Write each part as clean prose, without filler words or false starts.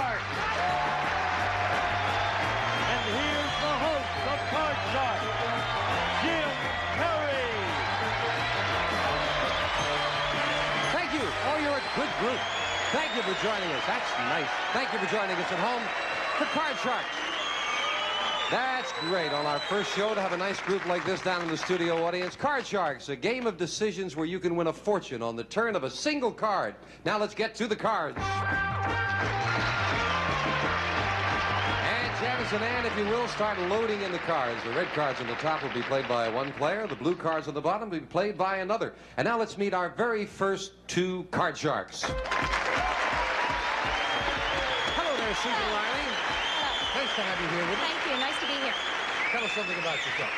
Sharks. And here's the host of Card Sharks, Jim Perry. Thank you. Oh, you're a good group. Thank you for joining us. That's nice. Thank you for joining us at home for Card Sharks. That's great. On our first show to have a nice group like this down in the studio audience. Card Sharks, a game of decisions where you can win a fortune on the turn of a single card. Now let's get to the cards. And Janice and Ann, if you will, start loading in the cards. The red cards on the top will be played by one player. The blue cards on the bottom will be played by another. And now let's meet our very first two Card Sharks. Hello there, Susan Riley. Nice to have you here with us. Thank you. Nice to be here. Tell us something about yourself.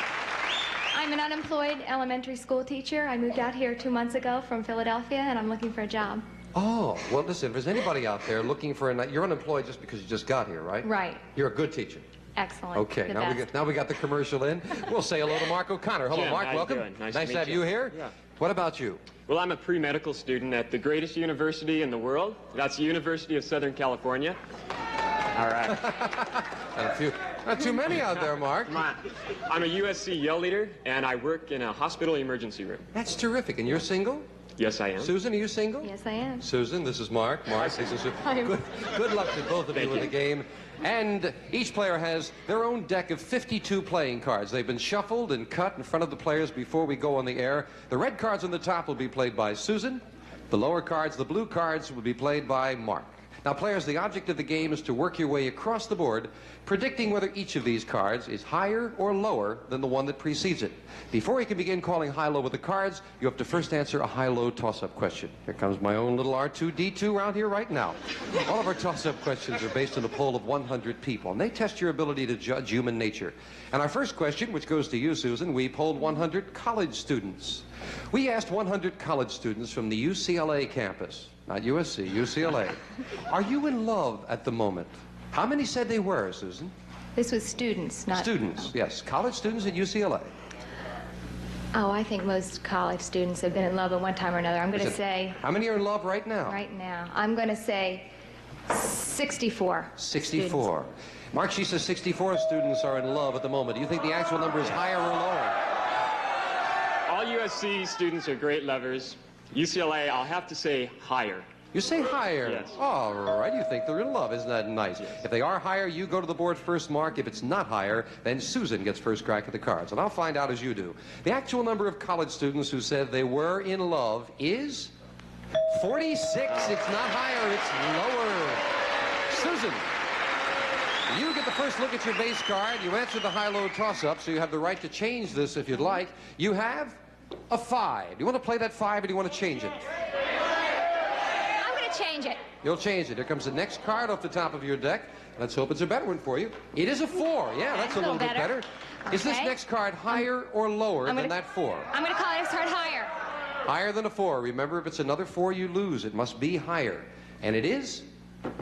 I'm an unemployed elementary school teacher. I moved out here 2 months ago from Philadelphia, and I'm looking for a job. Oh, well, listen, if there's anybody out there looking for a... You're unemployed just because you just got here, right? Right. You're a good teacher. Excellent. Okay, now we got the commercial in. We'll say hello to Mark O'Connor. Hello, Jim, Mark. how you Welcome. doing? Nice to have you. you here. Yeah. What about you? Well, I'm a pre-medical student at the greatest university in the world. That's the University of Southern California. All right. And a few, not too many out there, Mark. Come on. I'm a USC Yell leader, and I work in a hospital emergency room. That's terrific. And you're single? Yes, I am. Susan, are you single? Yes, I am. Susan, this is Mark. Mark, this is Susan. Good luck to both of you in the game. And each player has their own deck of 52 playing cards. They've been shuffled and cut in front of the players before we go on the air. The red cards on the top will be played by Susan. The lower cards, the blue cards, will be played by Mark. Now, players, the object of the game is to work your way across the board, predicting whether each of these cards is higher or lower than the one that precedes it. Before you can begin calling high-low with the cards, you have to first answer a high-low toss-up question. Here comes my own little R2-D2 around here right now. All of our toss-up questions are based on a poll of 100 people, and they test your ability to judge human nature. And our first question, which goes to you, Susan, we polled 100 college students. We asked 100 college students from the UCLA campus, not USC, UCLA, are you in love at the moment? How many said they were, Susan? This was students, not... Students, yes. College students at UCLA. Oh, I think most college students have been in love at one time or another. I'm going to say... How many are in love right now? Right now. I'm going to say 64. 64. Students. Mark, she says 64 students are in love at the moment. Do you think the actual number is higher or lower? All USC students are great lovers. UCLA, I'll have to say higher. You say higher? Yes. All right, you think they're in love. Isn't that nice? Yes. If they are higher, you go to the board first, Mark. If it's not higher, then Susan gets first crack at the cards. And I'll find out as you do. The actual number of college students who said they were in love is 46. It's not higher, it's lower. Susan, you get the first look at your base card. You answer the high-low toss-up, so you have the right to change this if you'd like. You have a 5. Do you want to play that 5 or do you want to change it? I'm going to change it. You'll change it. Here comes the next card off the top of your deck. Let's hope it's a better one for you. It is a 4. Yeah, that's a little bit better. Okay. Is this next card higher or lower than that 4? I'm going to call this card higher. Higher than a 4. Remember, if it's another 4 you lose, it must be higher. And it is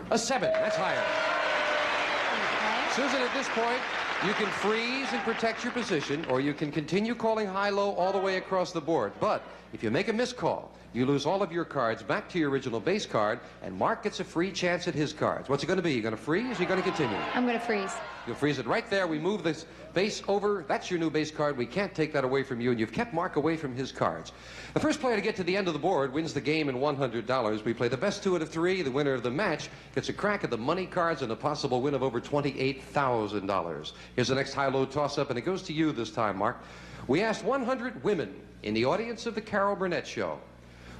a 7. That's higher. Okay. Susan, at this point, you can freeze and protect your position, or you can continue calling high-low all the way across the board. But if you make a missed call, you lose all of your cards back to your original base card, and Mark gets a free chance at his cards. What's it going to be? You going to freeze or you going to continue? I'm going to freeze. You'll freeze it right there. We move this base over. That's your new base card. We can't take that away from you, and you've kept Mark away from his cards. The first player to get to the end of the board wins the game in $100. We play the best 2 out of 3. The winner of the match gets a crack at the money cards and a possible win of over $28,000. Here's the next high-low toss-up, and it goes to you this time, Mark. We asked 100 women in the audience of the Carol Burnett Show,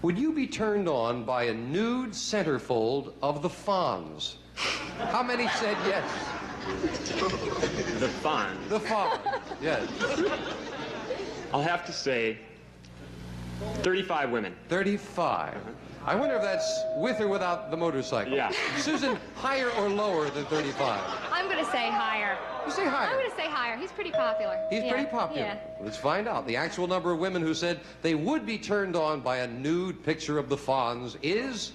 would you be turned on by a nude centerfold of the Fonz? How many said yes? The Fonz. The Fonz, yes. I'll have to say 35 women. 35. I wonder if that's with or without the motorcycle. Yeah. Susan, higher or lower than 35? I'm going to say higher. You say higher. I'm going to say higher. He's pretty popular. He's pretty popular. Yeah. Let's find out. The actual number of women who said they would be turned on by a nude picture of the Fonz is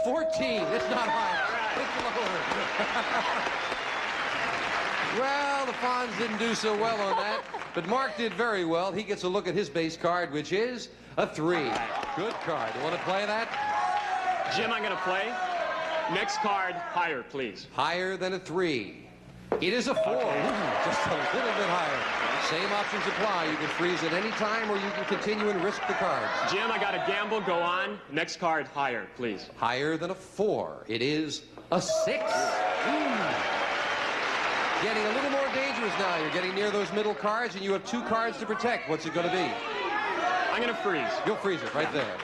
14. It's not higher. It's lower. Well, the Fonz didn't do so well on that, but Mark did very well. He gets a look at his base card, which is a 3. Good card. You want to play that? Jim, I'm going to play. Next card, higher, please. Higher than a 3. It is a 4. Just a little bit higher. Same options apply. You can freeze at any time, or you can continue and risk the cards. Jim, I got a gamble. Go on. Next card, higher, please. Higher than a 4. It is a 6. Getting a little more dangerous now. You're getting near those middle cards, and you have 2 cards to protect. What's it going to be? I'm going to freeze. You'll freeze it right there.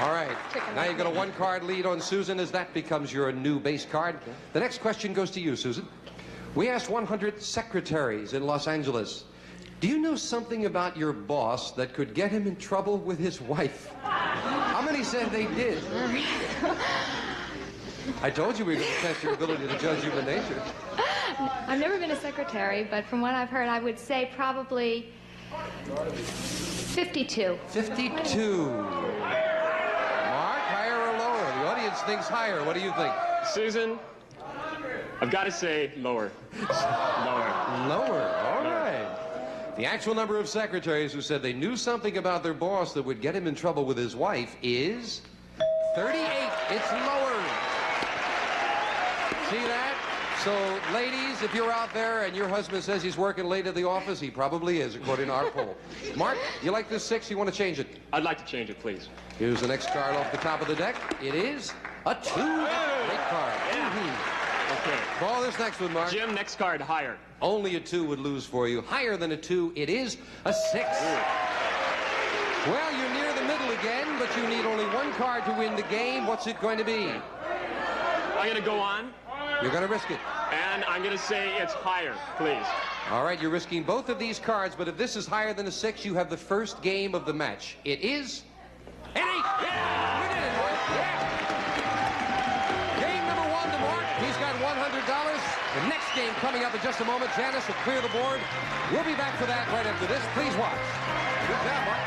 All right. Now you've got a 1-card lead on Susan as that becomes your new base card. The next question goes to you, Susan. We asked 100 secretaries in Los Angeles, do you know something about your boss that could get him in trouble with his wife? How many said they did? I told you we were going to test your ability to judge human nature. I've never been a secretary, but from what I've heard, I would say probably 52. 52. Mark, higher or lower? The audience thinks higher. What do you think? Susan, I've got to say lower. Lower. Lower. All right. The actual number of secretaries who said they knew something about their boss that would get him in trouble with his wife is 38. It's lower. See that? So, ladies, if you're out there and your husband says he's working late at the office, he probably is, according to our poll. Mark, you like this 6? You want to change it? I'd like to change it, please. Here's the next card off the top of the deck. It is a 2. Great card. Okay. Call this next one, Mark. Jim, next card, higher. Only a 2 would lose for you. Higher than a 2, it is a 6. Well, you're near the middle again, but you need only 1 card to win the game. What's it going to be? I'm going to go on. You're going to risk it. And I'm going to say it's higher, please. All right, you're risking both of these cards, but if this is higher than a 6, you have the first game of the match. It is an 8. Yeah! We did it, Mark. Yeah! Game number 1 to Mark. He's got $100. The next game coming up in just a moment. Janice will clear the board. We'll be back for that right after this. Please watch. Good job, Mark.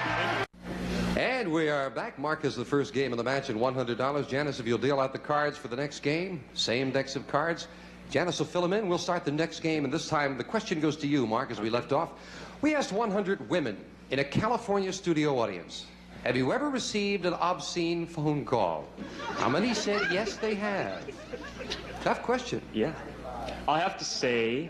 And we are back. Mark is the first game of the match and $100. Janice, if you'll deal out the cards for the next game, same decks of cards. Janice will fill them in. We'll start the next game, and this time the question goes to you, Mark, as we left off. We asked 100 women in a California studio audience, have you ever received an obscene phone call? How many said yes, they have? Tough question. Yeah. I'll have to say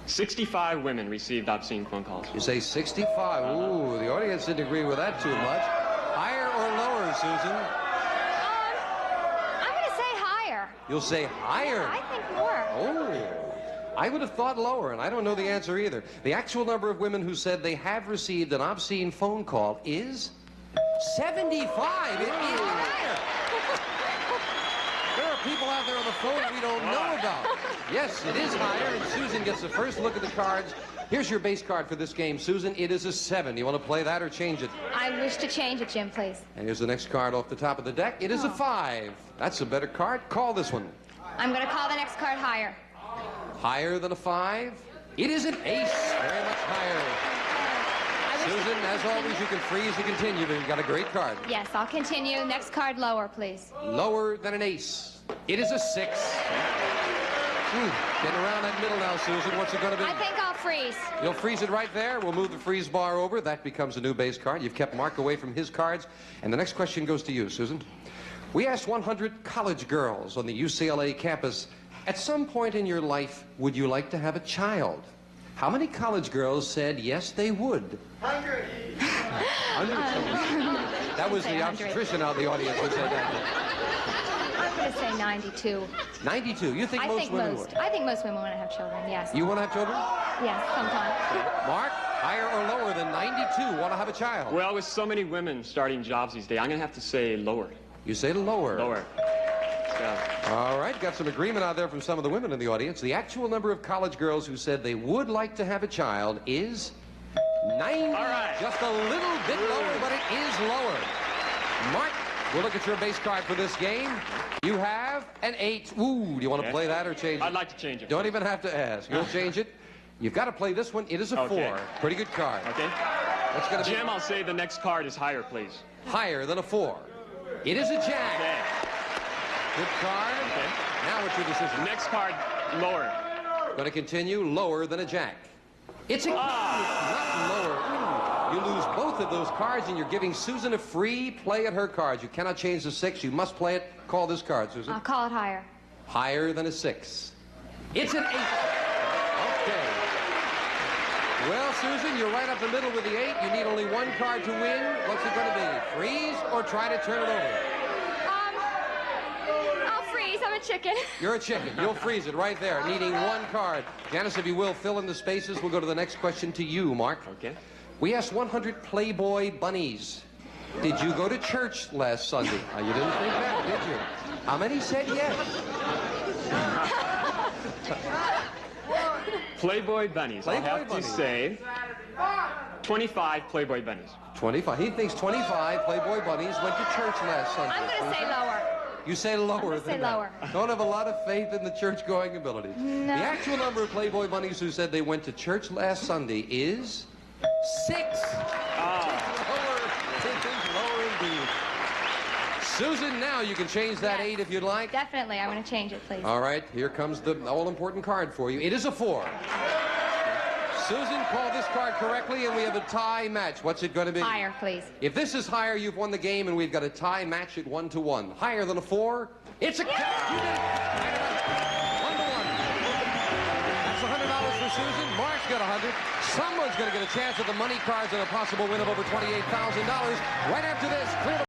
65 women received obscene phone calls. You say 65. Ooh, the audience didn't agree with that too much. Higher or lower, Susan? I'm going to say higher. You'll say higher. I think more. Oh, I would have thought lower, and I don't know the answer either. The actual number of women who said they have received an obscene phone call is 75. It is higher. There are people out there on the phone we don't know about. Yes, it is higher, and Susan gets the first look at the cards. Here's your base card for this game, Susan. It is a 7. You want to play that or change it? I wish to change it, Jim, please. And here's the next card off the top of the deck. It is a 5. That's a better card. Call this one. I'm going to call the next card higher. Higher than a 5? It is an ace. Very much higher. Susan, as always, you can freeze to continue, but you've got a great card. Yes, I'll continue. Next card lower, please. Lower than an ace. It is a 6. Getting around that middle now, Susan. What's it going to be? I think I'll freeze. You'll freeze it right there. We'll move the freeze bar over. That becomes a new base card. You've kept Mark away from his cards. And the next question goes to you, Susan. We asked 100 college girls on the UCLA campus, at some point in your life, would you like to have a child? How many college girls said yes, they would? 100. 100. That was the obstetrician out in the audience who said that. I'm going to say 92. 92. You think most women would? I think most women want to have children, yes. You want to have children? Yes, sometime. Mark, higher or lower than 92? Want to have a child? Well, with so many women starting jobs these days, I'm going to have to say lower. You say lower. Lower. Yeah. All right, got some agreement out there from some of the women in the audience. The actual number of college girls who said they would like to have a child is 90. All right. Just a little bit lower, but it is lower. Mark, we'll look at your base card for this game. You have an 8. Ooh, do you want to play that or change it? I'd like to change it. Don't even have to ask. You'll change it. You've got to play this one. It is a 4. Pretty good card. Okay. What's going to be? Jim, I'll say the next card is higher, please. Higher than a 4. It is a jack. Okay. Good card. Okay. Now what's your decision? Next card, lower. Going to continue lower than a jack. It's a not lower. You lose both of those cards, and you're giving Susan a free play at her cards. You cannot change the 6. You must play it. Call this card, Susan. I'll call it higher. Higher than a 6. It's an 8. Okay. Well, Susan, you're right up the middle with the 8. You need only one card to win. What's it going to be? Freeze or try to turn it over? I'll freeze. I'm a chicken. You're a chicken. You'll freeze it right there, needing one card. Janice, if you will, fill in the spaces. We'll go to the next question to you, Mark. Okay. We asked 100 Playboy bunnies. Did you go to church last Sunday? You didn't think that, did you? How many said yes? Playboy bunnies. Playboy I'll have bunnies. to say 25 Playboy bunnies. 25. He thinks 25 Playboy bunnies went to church last Sunday. I'm going to say lower. You say lower I'm gonna than say that. lower. Don't have a lot of faith in the church-going abilities. No. The actual number of Playboy bunnies who said they went to church last Sunday is 6. Lower. He thinks lower indeed. Susan, now you can change that Yes. 8 if you'd like. Definitely. I want to change it, please. All right, here comes the all-important card for you. It is a 4. Susan called this card correctly, and we have a tie match. What's it going to be? Higher, please. If this is higher, you've won the game, and we've got a tie match at 1-1. Higher than a 4, it's a... You did it. 1-1. That's $100 for Susan. Mark's got 100. Someone's going to get a chance at the money cards and a possible win of over $28,000. Right after this, clear the